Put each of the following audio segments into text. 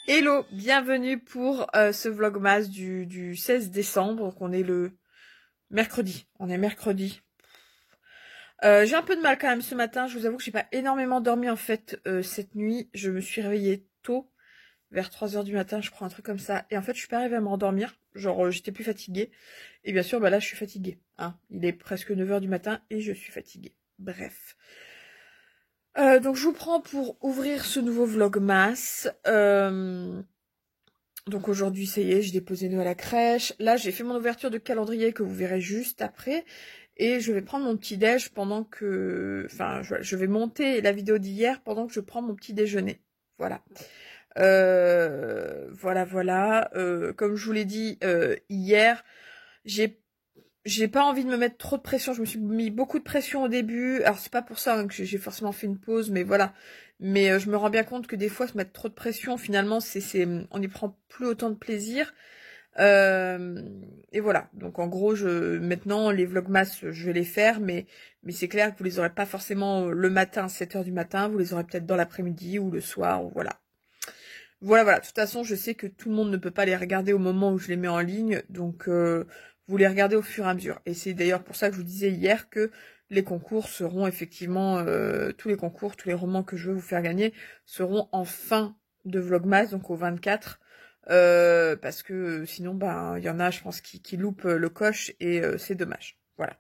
Hello, bienvenue pour ce vlogmas du 16 décembre, donc on est le mercredi, on est mercredi. J'ai un peu de mal quand même ce matin, je vous avoue que j'ai pas énormément dormi en fait cette nuit, je me suis réveillée tôt, vers 3 heures du matin je crois, un truc comme ça, et en fait je suis pas arrivée à me rendormir, genre j'étais plus fatiguée, et bien sûr bah là je suis fatiguée, hein. Il est presque 9 heures du matin et je suis fatiguée, bref. Donc je vous prends pour ouvrir ce nouveau vlogmas. Donc aujourd'hui, ça y est, j'ai déposé Noël à la crèche. Là, j'ai fait mon ouverture de calendrier que vous verrez juste après. Et je vais prendre mon petit déj pendant que... Enfin, je vais monter la vidéo d'hier pendant que je prends mon petit déjeuner. Voilà. Voilà. Comme je vous l'ai dit hier, j'ai pas envie de me mettre trop de pression. Je me suis mis beaucoup de pression au début. Alors c'est pas pour ça hein, que j'ai forcément fait une pause, mais voilà. Mais je me rends bien compte que des fois se mettre trop de pression, finalement, on n'y prend plus autant de plaisir. Et voilà. Donc en gros, maintenant les vlogmas, je vais les faire, mais c'est clair que vous les aurez pas forcément le matin, 7 heures du matin. Vous les aurez peut-être dans l'après-midi ou le soir, ou voilà. Voilà. De toute façon, je sais que tout le monde ne peut pas les regarder au moment où je les mets en ligne, donc vous les regardez au fur et à mesure. Et c'est d'ailleurs pour ça que je vous disais hier que les concours seront effectivement, tous les concours, tous les romans que je veux vous faire gagner seront en fin de Vlogmas, donc au 24, parce que sinon, ben, il y en a, je pense, qui loupent le coche et c'est dommage. Voilà.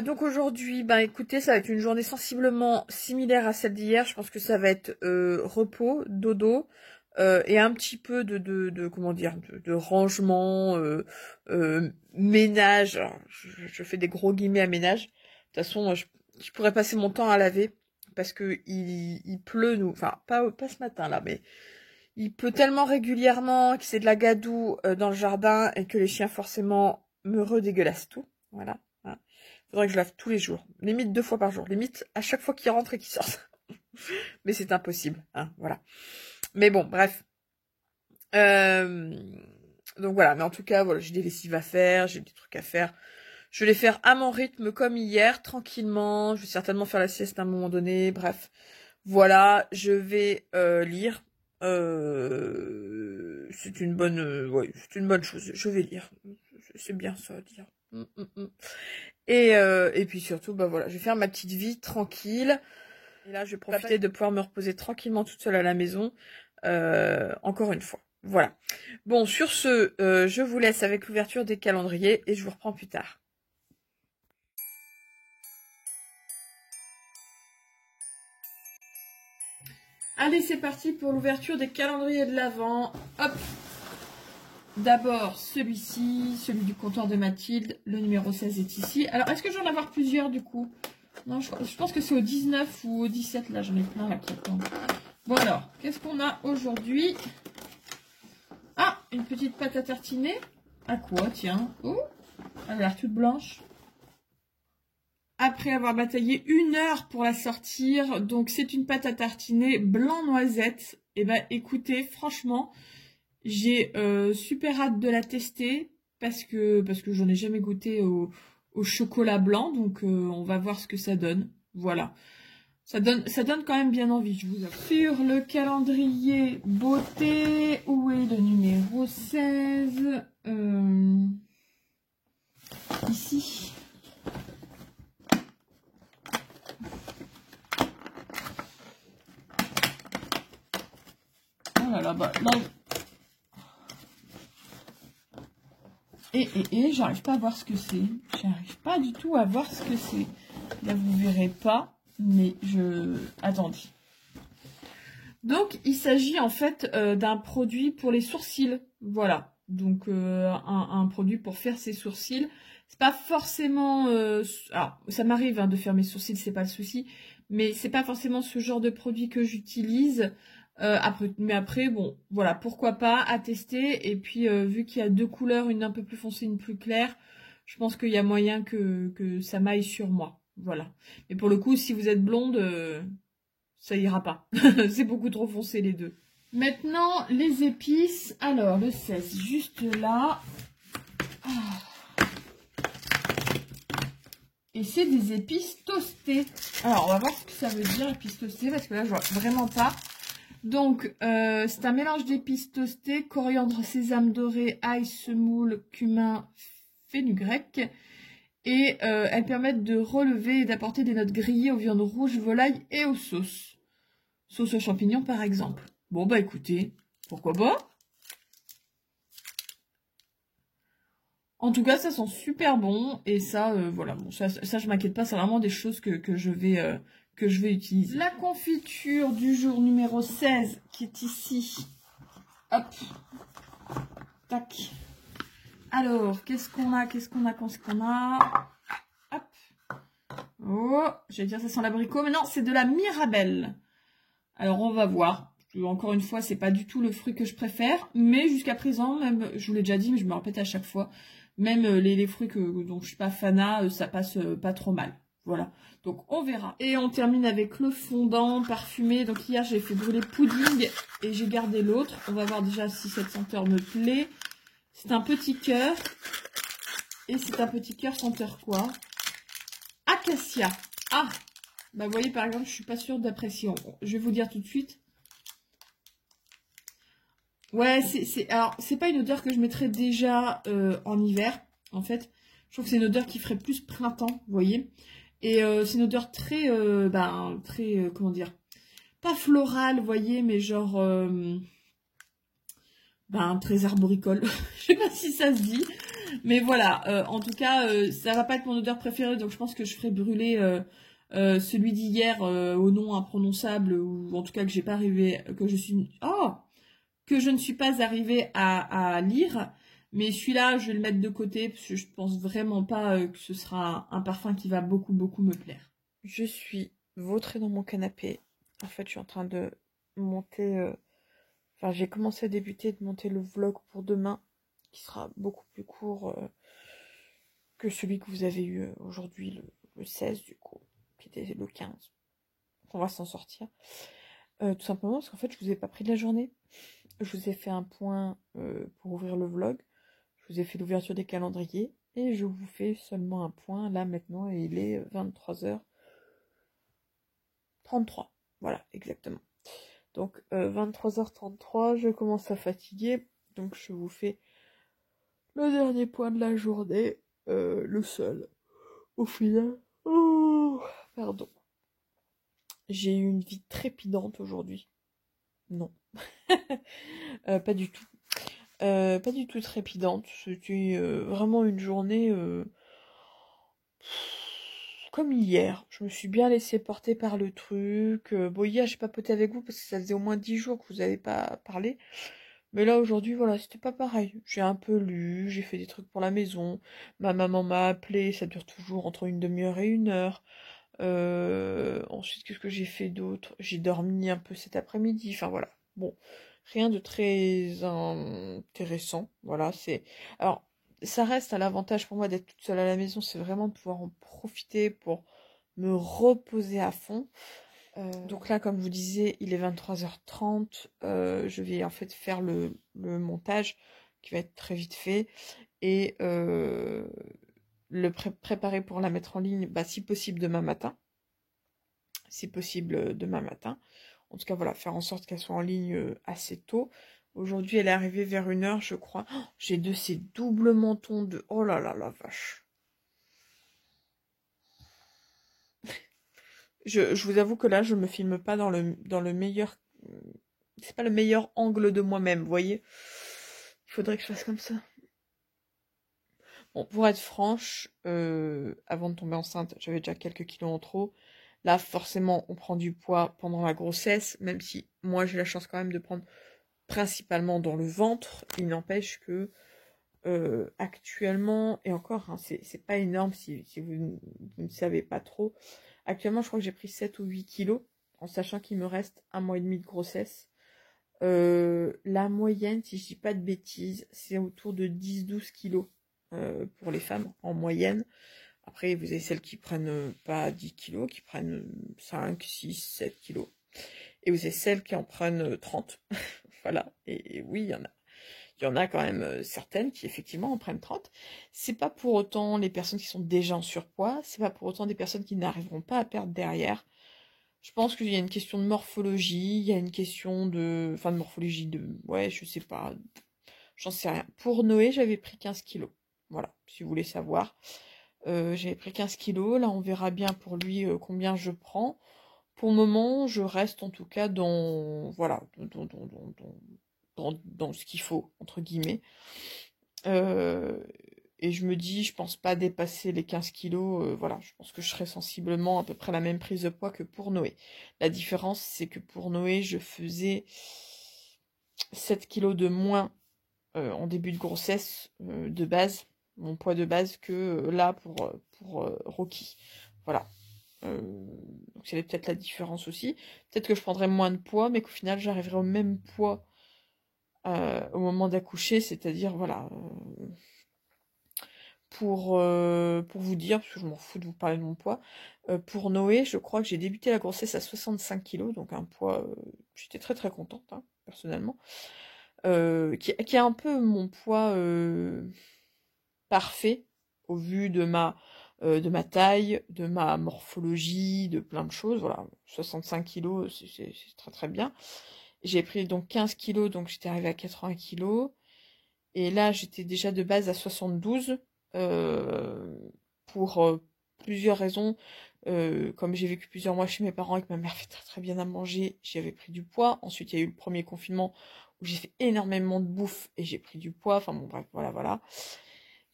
Donc aujourd'hui, ben écoutez, ça va être une journée sensiblement similaire à celle d'hier. Je pense que ça va être repos, dodo, et un petit peu de comment dire, de rangement, ménage. Alors, je fais des gros guillemets à ménage. De toute façon, je pourrais passer mon temps à laver parce que il pleut, enfin pas ce matin là, mais il pleut tellement régulièrement que c'est de la gadoue dans le jardin et que les chiens forcément me redégueulassent tout. Voilà. Hein. Faudrait que je lave tous les jours, limite 2 fois par jour, limite à chaque fois qu'ils rentrent et qu'ils sortent. Mais c'est impossible, hein, voilà. Mais bon, bref. Donc voilà, mais en tout cas, voilà, j'ai des lessives à faire, j'ai des trucs à faire. Je vais les faire à mon rythme comme hier, tranquillement. Je vais certainement faire la sieste à un moment donné, bref. Voilà, je vais lire. C'est une bonne, ouais, c'est une bonne chose. Je vais lire. C'est bien ça à dire. Et puis surtout, bah voilà, je vais faire ma petite vie tranquille. Et là, je vais profiter de pouvoir me reposer tranquillement toute seule à la maison. Encore une fois. Voilà. Bon, sur ce, je vous laisse avec l'ouverture des calendriers et je vous reprends plus tard. Allez, c'est parti pour l'ouverture des calendriers de l'Avent. Hop. D'abord, celui-ci, celui du comptoir de Mathilde. Le numéro 16 est ici. Alors, est-ce que j'en ai avoir plusieurs, du coup? Non, je pense que c'est au 19 ou au 17. Là, j'en ai plein, là, qui attendent. Bon, alors, qu'est-ce qu'on a aujourd'hui? Ah, une petite pâte à tartiner. À quoi, tiens? Oh, elle a l'air toute blanche. Après avoir bataillé 1 heure pour la sortir, donc c'est une pâte à tartiner blanc noisette. Et ben écoutez, franchement, j'ai super hâte de la tester parce que j'en ai jamais goûté au chocolat blanc, donc on va voir ce que ça donne. Voilà. Ça donne quand même bien envie, je vous avoue. Sur le calendrier beauté, où est le numéro 16? Ici. Oh là là, bah, là... Et j'arrive pas à voir ce que c'est. J'arrive pas du tout à voir ce que c'est. Là, vous verrez pas, mais attendez. Donc, il s'agit en fait d'un produit pour les sourcils. Voilà. Donc, un produit pour faire ses sourcils. C'est pas forcément... alors, ça m'arrive hein, de faire mes sourcils, c'est pas le souci. Mais c'est pas forcément ce genre de produit que j'utilise. Mais après, bon, voilà, pourquoi pas, à tester. Et puis, vu qu'il y a 2 couleurs, une un peu plus foncée, une plus claire, je pense qu'il y a moyen que ça m'aille sur moi. Voilà. Mais pour le coup, si vous êtes blonde, ça ira pas. C'est beaucoup trop foncé les deux. Maintenant, les épices. Alors, le 16, juste là. Et c'est des épices toastées. Alors, on va voir ce que ça veut dire, épices toastées, parce que là, je vois vraiment pas. Donc, c'est un mélange d'épices toastées, coriandre, sésame doré, ail, semoule, cumin, fenugrec. Et elles permettent de relever et d'apporter des notes grillées aux viandes rouges, volailles et aux sauces. Sauce aux champignons, par exemple. Bon, bah écoutez, pourquoi pas? En tout cas, ça sent super bon. Et ça, voilà, bon, ça je m'inquiète pas. C'est vraiment des choses que je vais utiliser. La confiture du jour numéro 16, qui est ici. Hop. Tac. Alors, qu'est-ce qu'on a? Hop. Oh, j'allais dire ça sent l'abricot, mais non, c'est de la Mirabelle. Alors, on va voir. Encore une fois, c'est pas du tout le fruit que je préfère, mais jusqu'à présent, même, je vous l'ai déjà dit, mais je me répète à chaque fois, même les fruits dont je suis pas fanat, ça passe pas trop mal. Voilà. Donc, on verra. Et on termine avec le fondant parfumé. Donc, hier, j'ai fait brûler pudding et j'ai gardé l'autre. On va voir déjà si cette senteur me plaît. C'est un petit cœur. Et c'est un petit cœur senteur quoi? Acacia. Ah! Bah, vous voyez, par exemple, je suis pas sûre d'apprécier. Je vais vous dire tout de suite. Ouais, alors, c'est pas une odeur que je mettrais déjà en hiver, en fait. Je trouve que c'est une odeur qui ferait plus printemps, vous voyez. Et c'est une odeur très, comment dire, pas florale, vous voyez, mais genre, très arboricole. Je sais pas si ça se dit. Mais voilà, en tout cas, ça va pas être mon odeur préférée, donc je pense que je ferai brûler celui d'hier au nom imprononçable, ou en tout cas que j'ai pas arrivé, que je ne suis pas arrivée à lire. Mais celui-là, je vais le mettre de côté, parce que je pense vraiment pas que ce sera un parfum qui va beaucoup, beaucoup me plaire. Je suis vautrée dans mon canapé. En fait, je suis en train de monter... Enfin, j'ai commencé à débuter de monter le vlog pour demain, qui sera beaucoup plus court que celui que vous avez eu aujourd'hui, le 16 du coup, qui était le 15. On va s'en sortir. Tout simplement parce qu'en fait, je vous ai pas pris de la journée. Je vous ai fait un point pour ouvrir le vlog. Je vous ai fait l'ouverture des calendriers. Et je vous fais seulement un point là maintenant. Et il est 23h33. Voilà, exactement. Donc 23h33, je commence à fatiguer. Donc je vous fais le dernier point de la journée. Le seul. Au final. Oh, pardon. J'ai eu une vie trépidante aujourd'hui. Non. Pas du tout. Pas du tout trépidante. C'était vraiment une journée comme hier. Je me suis bien laissée porter par le truc. Bon, hier, j'ai papoté avec vous parce que ça faisait au moins 10 jours que vous n'avez pas parlé. Mais là, aujourd'hui, voilà, c'était pas pareil. J'ai un peu lu, j'ai fait des trucs pour la maison. Ma maman m'a appelé, ça dure toujours entre une demi-heure et 1 heure. Ensuite, qu'est-ce que j'ai fait d'autre? J'ai dormi un peu cet après-midi. Enfin, voilà. Bon, rien de très intéressant. Voilà, c'est... Alors, ça reste à l'avantage pour moi d'être toute seule à la maison. C'est vraiment de pouvoir en profiter pour me reposer à fond. Donc là, comme je vous disais, il est 23h30. Je vais en fait faire le montage qui va être très vite fait. Et le préparer pour la mettre en ligne, si possible demain matin. Si possible demain matin. En tout cas, voilà, faire en sorte qu'elle soit en ligne assez tôt. Aujourd'hui, elle est arrivée vers 1h, je crois. Oh, j'ai de ces doubles mentons de... Oh là là, la vache. Je vous avoue que là, je me filme pas dans le meilleur... C'est pas le meilleur angle de moi-même, vous voyez. Il faudrait que je fasse comme ça. Bon, pour être franche, avant de tomber enceinte, j'avais déjà quelques kilos en trop. Là, forcément, on prend du poids pendant la grossesse, même si moi, j'ai la chance quand même de prendre principalement dans le ventre. Il n'empêche que actuellement, et encore, hein, c'est pas énorme si vous ne savez pas trop. Actuellement, je crois que j'ai pris 7 ou 8 kilos, en sachant qu'il me reste 1 mois et demi de grossesse. La moyenne, si je dis pas de bêtises, c'est autour de 10-12 kilos pour les femmes, en moyenne. Après, vous avez celles qui prennent pas 10 kilos, qui prennent 5, 6, 7 kilos. Et vous avez celles qui en prennent 30. Voilà. Et oui, il y en a quand même certaines qui effectivement en prennent 30. C'est pas pour autant les personnes qui sont déjà en surpoids, c'est pas pour autant des personnes qui n'arriveront pas à perdre derrière. Je pense qu'il y a une question de morphologie, il y a une question de... Enfin, de morphologie, ouais, je sais pas. J'en sais rien. Pour Noé, j'avais pris 15 kilos. Voilà, si vous voulez savoir. J'avais pris 15 kilos. Là, on verra bien pour lui combien je prends. Pour le moment, je reste en tout cas dans... Voilà, dans ce qu'il faut, entre guillemets. Euh, et je me dis, je pense pas dépasser les 15 kilos. Voilà, je pense que je serai sensiblement à peu près la même prise de poids que pour Noé. La différence, c'est que pour Noé, je faisais 7 kilos de moins en début de grossesse de base, mon poids de base, que là pour Rocky. Voilà. Donc c'est peut-être la différence aussi. Peut-être que je prendrais moins de poids, mais qu'au final j'arriverai au même poids au moment d'accoucher, c'est-à-dire voilà. Pour vous dire, parce que je m'en fous de vous parler de mon poids, pour Noé, je crois que j'ai débuté la grossesse à 65 kilos, donc un poids, j'étais très très contente, hein, personnellement, qui est un peu mon poids parfait, au vu de ma taille, de ma morphologie, de plein de choses, voilà, 65 kilos, c'est très très bien. J'ai pris donc 15 kilos, donc j'étais arrivée à 80 kilos, et là j'étais déjà de base à 72, euh, pour plusieurs raisons. Comme j'ai vécu plusieurs mois chez mes parents et que ma mère fait très très bien à manger, j'avais pris du poids. Ensuite, il y a eu le premier confinement où j'ai fait énormément de bouffe et j'ai pris du poids. Enfin bon, bref, voilà, voilà.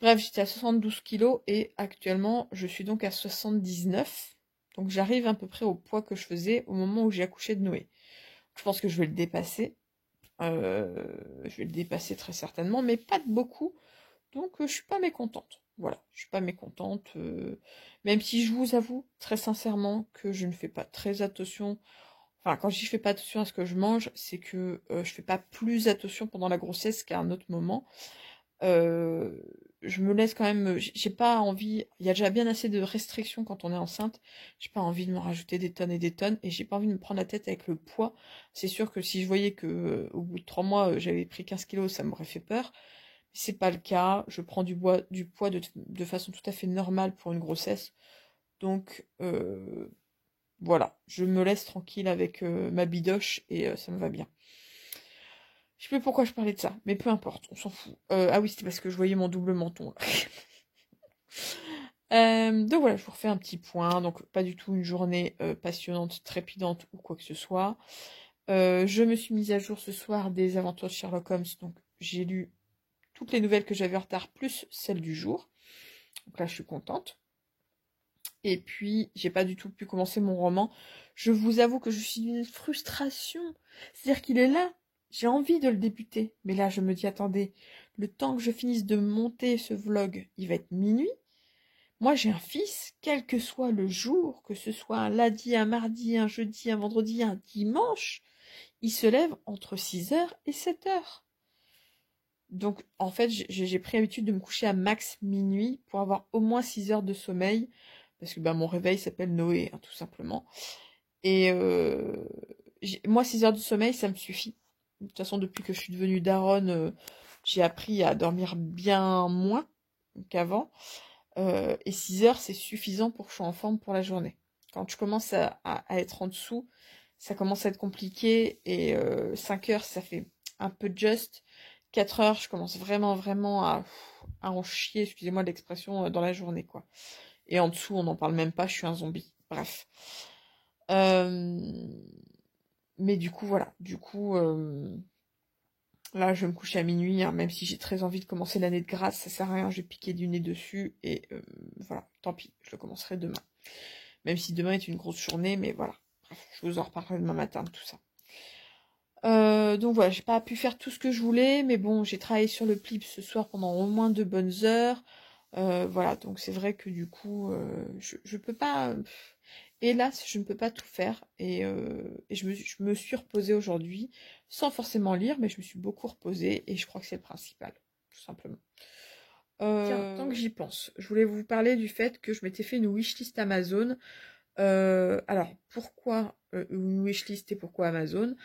Bref, j'étais à 72 kilos et actuellement, je suis donc à 79. Donc j'arrive à peu près au poids que je faisais au moment où j'ai accouché de Noé. Je pense que je vais le dépasser. Je vais le dépasser très certainement, mais pas de beaucoup. Donc je suis pas mécontente. Voilà, je suis pas mécontente. Même si je vous avoue très sincèrement que je ne fais pas très attention. Enfin, quand je dis je fais pas attention à ce que je mange, c'est que je fais pas plus attention pendant la grossesse qu'à un autre moment. Euh, je me laisse quand même. J'ai pas envie. Il y a déjà bien assez de restrictions quand on est enceinte. J'ai pas envie de me rajouter des tonnes et des tonnes, et j'ai pas envie de me prendre la tête avec le poids. C'est sûr que si je voyais que au bout de 3 mois j'avais pris 15 kilos, ça m'aurait fait peur. C'est pas le cas, je prends du poids de façon tout à fait normale pour une grossesse. Donc voilà, je me laisse tranquille avec ma bidoche et ça me va bien. Je sais plus pourquoi je parlais de ça, mais peu importe, on s'en fout. Ah oui, c'était parce que je voyais mon double menton là. Donc voilà, je vous refais un petit point. Donc pas du tout une journée passionnante, trépidante ou quoi que ce soit. Je me suis mise à jour ce soir des aventures de Sherlock Holmes, donc j'ai lu toutes les nouvelles que j'avais en retard, plus celles du jour. Donc là, je suis contente. Et puis, j'ai pas du tout pu commencer mon roman. Je vous avoue que je suis d'une frustration. C'est-à-dire qu'il est là. J'ai envie de le débuter. Mais là, je me dis, attendez, le temps que je finisse de monter ce vlog, il va être minuit. Moi, j'ai un fils, quel que soit le jour, que ce soit un lundi, un mardi, un jeudi, un vendredi, un dimanche, il se lève entre 6 heures et 7 heures. Donc, en fait, j'ai pris l'habitude de me coucher à max minuit pour avoir au moins 6 heures de sommeil. Parce que bah, mon réveil s'appelle Noé, hein, tout simplement. Et moi, 6 heures de sommeil, ça me suffit. De toute façon, depuis que je suis devenue daronne, j'ai appris à dormir bien moins qu'avant. Et 6 heures, c'est suffisant pour que je sois en forme pour la journée. Quand je commence à être en dessous, ça commence à être compliqué. Et 5 heures, ça fait un peu juste. 4 heures, je commence vraiment, vraiment à en chier, excusez-moi l'expression, dans la journée, quoi. Et en dessous, on n'en parle même pas, je suis un zombie. Bref. Euh, Mais du coup, voilà. Du coup, là, je vais me coucher à minuit, hein, même si j'ai très envie de commencer l'année de grâce, ça sert à rien, je vais piquer du nez dessus. Et voilà, tant pis, je le commencerai demain. Même si demain est une grosse journée, mais voilà. Bref, je vous en reparlerai demain matin de tout ça. Donc voilà, j'ai pas pu faire tout ce que je voulais, mais bon, j'ai travaillé sur le clip ce soir pendant au moins 2 bonnes heures. Voilà, donc c'est vrai que du coup, je peux pas. Hélas, je ne peux pas tout faire. Et je me suis reposée aujourd'hui, sans forcément lire, mais je me suis beaucoup reposée, et je crois que c'est le principal, tout simplement. Tiens, tant que j'y pense, je voulais vous parler du fait que je m'étais fait une wishlist Amazon. Alors, pourquoi une wishlist et pourquoi Amazon?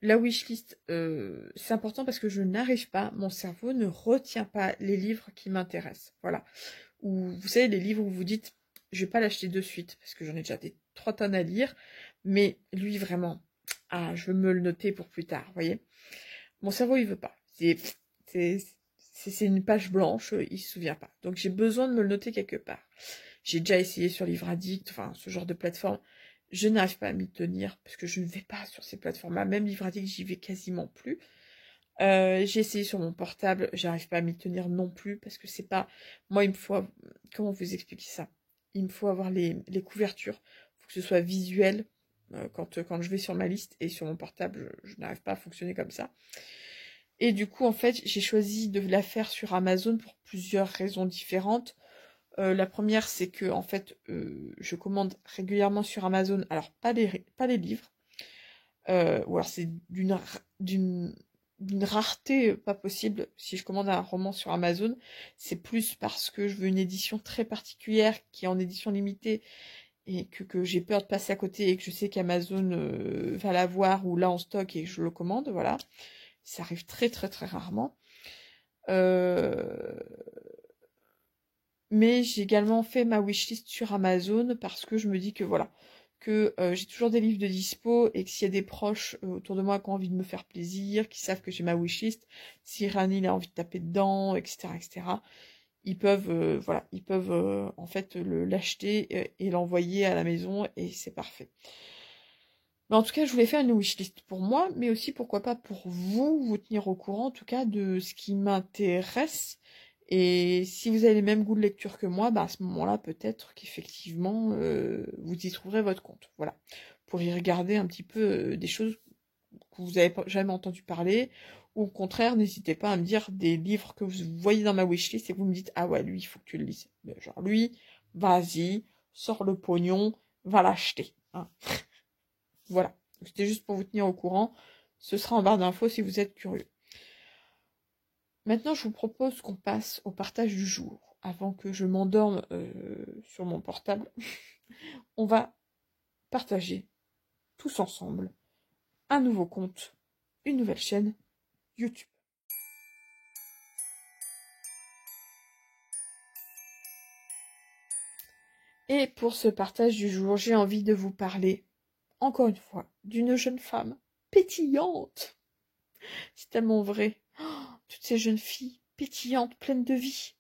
La wishlist, c'est important parce que je n'arrive pas, mon cerveau ne retient pas les livres qui m'intéressent. Voilà. Ou vous savez, les livres où vous dites, je vais pas l'acheter de suite, parce que j'en ai déjà des 3 tonnes à lire, mais lui, vraiment, je veux me le noter pour plus tard, vous voyez. Mon cerveau, il veut pas. C'est une page blanche, il se souvient pas. Donc j'ai besoin de me le noter quelque part. J'ai déjà essayé sur Livre Addict, enfin ce genre de plateforme. Je n'arrive pas à m'y tenir parce que je ne vais pas sur ces plateformes-là. Même Livre Addict, j'y vais quasiment plus. J'ai essayé sur mon portable, j'arrive pas à m'y tenir non plus parce que c'est pas. Moi, il me faut. Comment vous expliquer ça? Il me faut avoir les couvertures. Il faut que ce soit visuel quand je vais sur ma liste et sur mon portable, je n'arrive pas à fonctionner comme ça. Et du coup, en fait, j'ai choisi de la faire sur Amazon pour plusieurs raisons différentes. La première, c'est que en fait, je commande régulièrement sur Amazon. Alors pas les livres, ou alors c'est d'une rareté pas possible. Si je commande un roman sur Amazon, c'est plus parce que je veux une édition très particulière qui est en édition limitée et que j'ai peur de passer à côté et que je sais qu'Amazon va l'avoir ou là en stock et que je le commande, voilà. Ça arrive très très très rarement. Mais j'ai également fait ma wishlist sur Amazon parce que je me dis que voilà, que j'ai toujours des livres de dispo et que s'il y a des proches autour de moi qui ont envie de me faire plaisir, qui savent que j'ai ma wishlist, si Rani a envie de taper dedans, etc., etc., ils peuvent, voilà, ils peuvent en fait l'acheter et l'envoyer à la maison et c'est parfait. Mais en tout cas, je voulais faire une wishlist pour moi, mais aussi pourquoi pas pour vous tenir au courant en tout cas de ce qui m'intéresse. Et si vous avez les mêmes goûts de lecture que moi, bah à ce moment-là, peut-être qu'effectivement, vous y trouverez votre compte. Voilà. Pour y regarder un petit peu des choses que vous n'avez jamais entendu parler. Ou au contraire, n'hésitez pas à me dire des livres que vous voyez dans ma wishlist et vous me dites, ah ouais, lui, il faut que tu le lises. Genre, lui, vas-y, sors le pognon, va l'acheter. Hein. Voilà. C'était juste pour vous tenir au courant. Ce sera en barre d'infos si vous êtes curieux. Maintenant, je vous propose qu'on passe au partage du jour. Avant que je m'endorme sur mon portable, on va partager tous ensemble un nouveau compte, une nouvelle chaîne YouTube. Et pour ce partage du jour, j'ai envie de vous parler, encore une fois, d'une jeune femme pétillante. C'est tellement vrai. Oh, toutes ces jeunes filles pétillantes, pleines de vie.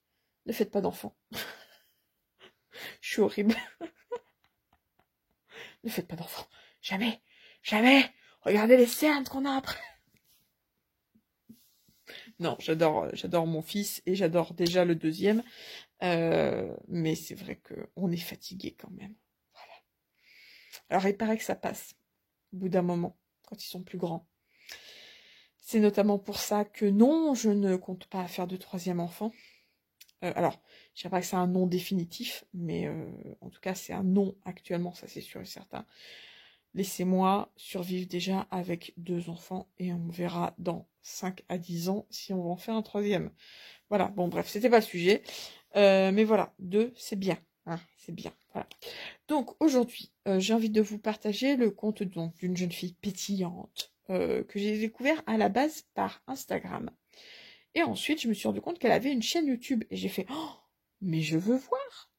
Ne faites pas d'enfants. Je suis horrible. Ne faites pas d'enfants. Jamais. Jamais. Regardez les cernes qu'on a après. Non, j'adore mon fils et j'adore déjà le deuxième. Mais c'est vrai qu'on est fatigué quand même. Voilà. Alors il paraît que ça passe au bout d'un moment, quand ils sont plus grands. C'est notamment pour ça que non, je ne compte pas faire de troisième enfant. Alors, je ne dirais pas que c'est un non définitif, mais en tout cas c'est un non actuellement, ça c'est sûr et certain. Laissez-moi survivre déjà avec 2 enfants et on verra dans 5 à 10 ans si on va en faire un troisième. Voilà, bon bref, c'était pas le sujet. Mais voilà, 2, c'est bien. Hein, c'est bien. Voilà. Donc aujourd'hui, j'ai envie de vous partager le conte d'une jeune fille pétillante que j'ai découvert à la base par Instagram. Et ensuite, je me suis rendu compte qu'elle avait une chaîne YouTube. Et j'ai fait, oh, mais je veux voir.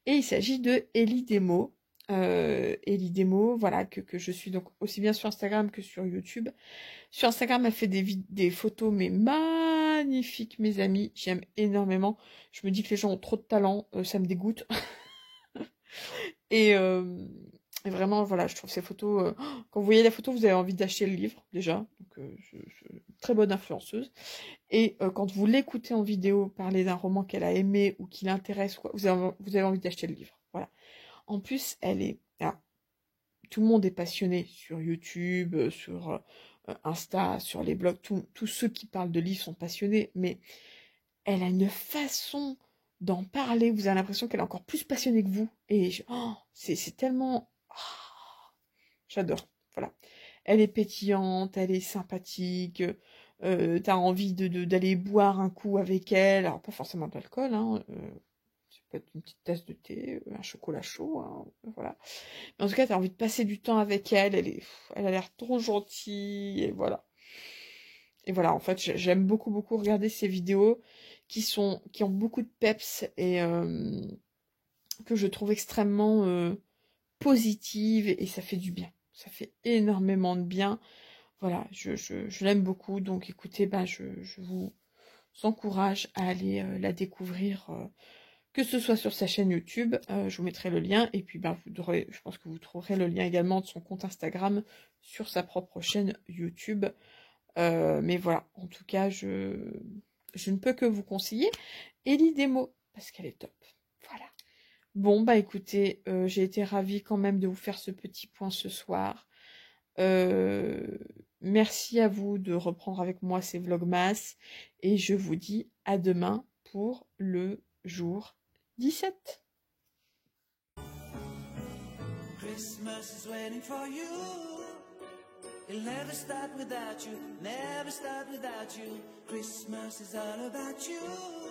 Et il s'agit de Ellie Demo. Ellie Demo, voilà, que je suis donc aussi bien sur Instagram que sur YouTube. Sur Instagram, elle fait des photos, mais magnifiques, mes amis. J'aime énormément. Je me dis que les gens ont trop de talent, ça me dégoûte. Et vraiment, voilà, je trouve ces photos... quand vous voyez la photo, vous avez envie d'acheter le livre, déjà. Donc, très bonne influenceuse. Et quand vous l'écoutez en vidéo parler d'un roman qu'elle a aimé ou qui l'intéresse, vous avez envie d'acheter le livre. Voilà. En plus, elle est... Alors, tout le monde est passionné sur YouTube, sur Insta, sur les blogs. Tous ceux qui parlent de livres sont passionnés. Mais elle a une façon d'en parler. Vous avez l'impression qu'elle est encore plus passionnée que vous. Et c'est tellement... j'adore. Voilà. Elle est pétillante, elle est sympathique. T'as envie d'aller boire un coup avec elle. Alors, pas forcément d'alcool, hein. Ça peut être une petite tasse de thé, un chocolat chaud, hein, voilà. Mais en tout cas, t'as envie de passer du temps avec elle. Elle a l'air trop gentille, et voilà. Et voilà, en fait, j'aime beaucoup, beaucoup regarder ces vidéos qui ont beaucoup de peps que je trouve extrêmement positive et ça fait du bien. Ça fait énormément de bien. Voilà, je l'aime beaucoup. Donc écoutez, ben, je vous encourage à aller la découvrir, que ce soit sur sa chaîne YouTube, je vous mettrai le lien, et puis ben, je pense que vous trouverez le lien également de son compte Instagram sur sa propre chaîne YouTube. Mais voilà, en tout cas, je ne peux que vous conseiller Ellie Demo, parce qu'elle est top. Voilà. Bon, bah écoutez, j'ai été ravie quand même de vous faire ce petit point ce soir. Merci à vous de reprendre avec moi ces vlogmas, et je vous dis à demain pour le jour 17. Christmas is waiting for you. It'll never start without you, never start without you. Christmas is all about you.